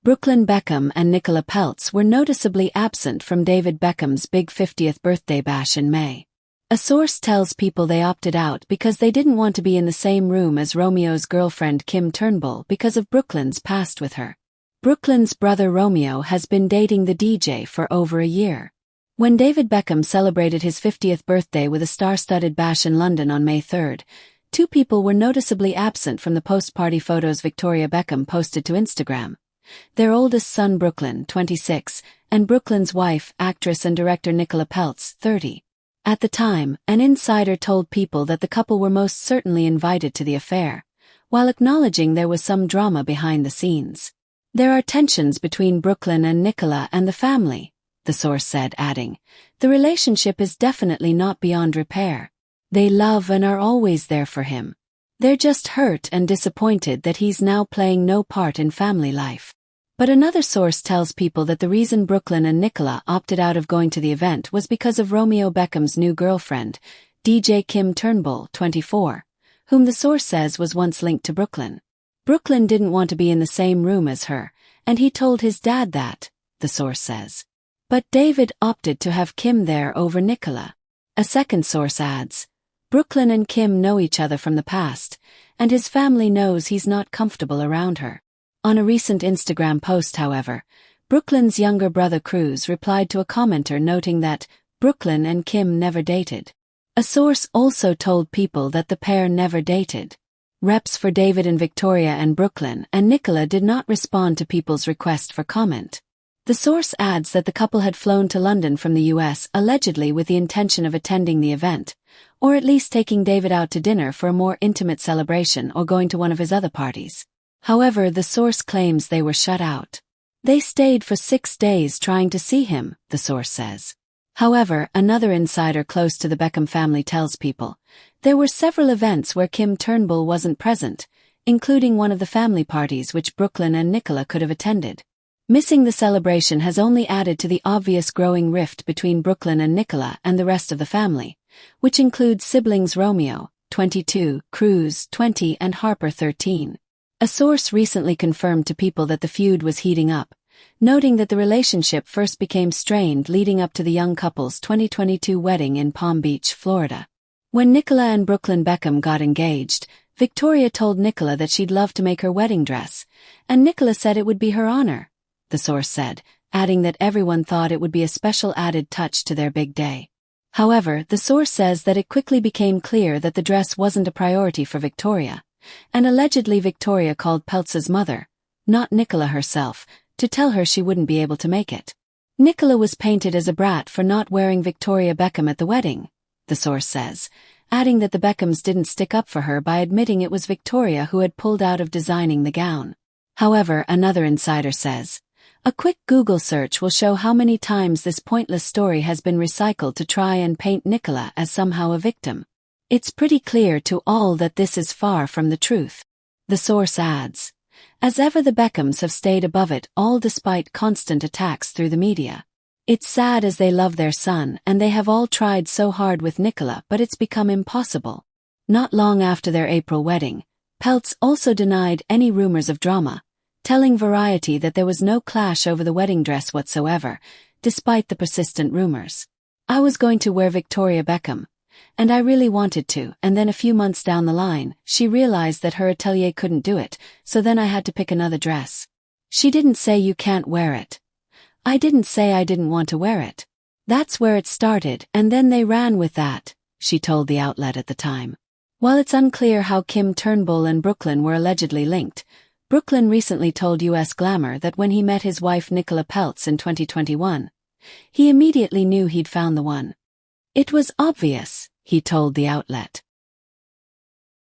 Brooklyn Beckham and Nicola Peltz were noticeably absent from David Beckham's big 50th birthday bash in May. A source tells people they opted out because they didn't want to be in the same room as Romeo's girlfriend Kim Turnbull because of Brooklyn's past with her. Brooklyn's brother Romeo has been dating the DJ for over a year. When David Beckham celebrated his 50th birthday with a star-studded bash in London on May 3, two people were noticeably absent from the post-party photos Victoria Beckham posted to Instagram. Their oldest son Brooklyn, 26, and Brooklyn's wife, actress and director Nicola Peltz, 30. At the time, an insider told people that the couple were most certainly invited to the affair, while acknowledging there was some drama behind the scenes. There are tensions between Brooklyn and Nicola and the family, the source said, adding, "The relationship is definitely not beyond repair. They love and are always there for him. They're just hurt and disappointed that he's now playing no part in family life." But another source tells people that the reason Brooklyn and Nicola opted out of going to the event was because of Romeo Beckham's new girlfriend, DJ Kim Turnbull, 24, whom the source says was once linked to Brooklyn. Brooklyn didn't want to be in the same room as her, and he told his dad that, the source says. But David opted to have Kim there over Nicola. A second source adds, "Brooklyn and Kim know each other from the past, and his family knows he's not comfortable around her." On a recent Instagram post, however, Brooklyn's younger brother Cruz replied to a commenter noting that Brooklyn and Kim never dated. A source also told people that the pair never dated. Reps for David and Victoria and Brooklyn and Nicola did not respond to people's request for comment. The source adds that the couple had flown to London from the US allegedly with the intention of attending the event, or at least taking David out to dinner for a more intimate celebration or going to one of his other parties. However, the source claims they were shut out. They stayed for 6 days trying to see him, the source says. However, another insider close to the Beckham family tells people, there were several events where Kim Turnbull wasn't present, including one of the family parties which Brooklyn and Nicola could have attended. Missing the celebration has only added to the obvious growing rift between Brooklyn and Nicola and the rest of the family, which includes siblings Romeo, 22, Cruz, 20, and Harper, 13. A source recently confirmed to people that the feud was heating up, noting that the relationship first became strained leading up to the young couple's 2022 wedding in Palm Beach, Florida. When Nicola and Brooklyn Beckham got engaged, Victoria told Nicola that she'd love to make her wedding dress, and Nicola said it would be her honor, the source said, adding that everyone thought it would be a special added touch to their big day. However, the source says that it quickly became clear that the dress wasn't a priority for Victoria, and allegedly Victoria called Peltz's mother, not Nicola herself, to tell her she wouldn't be able to make it. Nicola was painted as a brat for not wearing Victoria Beckham at the wedding, the source says, adding that the Beckhams didn't stick up for her by admitting it was Victoria who had pulled out of designing the gown. However, another insider says, a quick Google search will show how many times this pointless story has been recycled to try and paint Nicola as somehow a victim. It's pretty clear to all that this is far from the truth. The source adds, as ever the Beckhams have stayed above it all despite constant attacks through the media. It's sad as they love their son and they have all tried so hard with Nicola but it's become impossible. Not long after their April wedding, Peltz also denied any rumors of drama, telling Variety that there was no clash over the wedding dress whatsoever, despite the persistent rumors. "I was going to wear Victoria Beckham, and I really wanted to, and then a few months down the line, she realized that her atelier couldn't do it, so then I had to pick another dress. She didn't say you can't wear it. I didn't say I didn't want to wear it. That's where it started, and then they ran with that," she told the outlet at the time. While it's unclear how Kim Turnbull and Brooklyn were allegedly linked, Brooklyn recently told US Glamour that when he met his wife Nicola Peltz in 2021, he immediately knew he'd found the one. "It was obvious," he told the outlet.